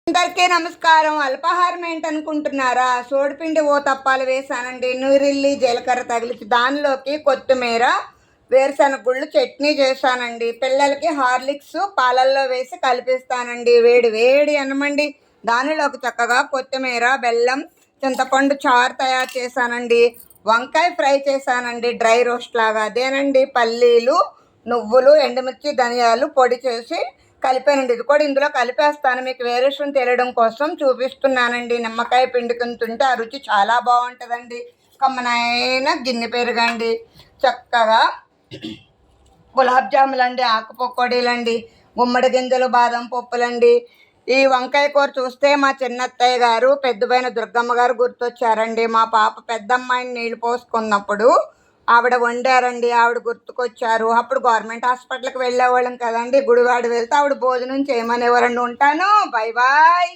అందరికీ నమస్కారం. అల్పాహారం ఏంటనుకుంటున్నారా? సోడిపిండి ఓ తప్పాలు వేసానండి. నూరిల్లి జీలకర్ర తగిలించి దానిలోకి కొత్తిమీర, వేరుశనగ గుళ్ళు చట్నీ చేశానండి. పిల్లలకి హార్లిక్స్ పాలల్లో వేసి కలిపిస్తానండి. వేడి వేడి అన్నమండి. దానిలోకి చక్కగా కొత్తిమీర, బెల్లం, చింతపండు చారు తయారు చేశానండి. వంకాయ ఫ్రై చేశానండి, డ్రై రోస్ట్ లాగా. అదేనండి పల్లీలు, నువ్వులు, ఎండుమిర్చి, ధనియాలు పొడి చేసి కలిపానండి. ఇది కూడా ఇందులో కలిపేస్తాను, మీకు వేరియేషన్ తెలియడం కోసం చూపిస్తున్నానండి. నిమ్మకాయ పిండుకుని తింటే ఆ రుచి చాలా బాగుంటుందండి. కమ్మనైన గిన్నె పెరుగండి, చక్కగా గులాబ్ జాములండి, ఆకు పకోడీలండి, గుమ్మడి గింజలు, బాదం పప్పులండి. ఈ వంకాయ కూర చూస్తే మా చిన్నత్తయ్య గారు, పెద్దపైన దుర్గమ్మ గారు గుర్తొచ్చారండి. మా పాప పెద్దమ్మాయిని నీళ్ళు పోసుకున్నప్పుడు ఆవిడ వండారండి. ఆవిడ గుర్తుకొచ్చారు. అప్పుడు గవర్నమెంట్ హాస్పిటల్కి వెళ్ళేవాళ్ళం కదండి. గుడివాడ వెళ్తే ఆవిడ భోజనం చేయమనేవారండి. ఉంటాను. Bye bye.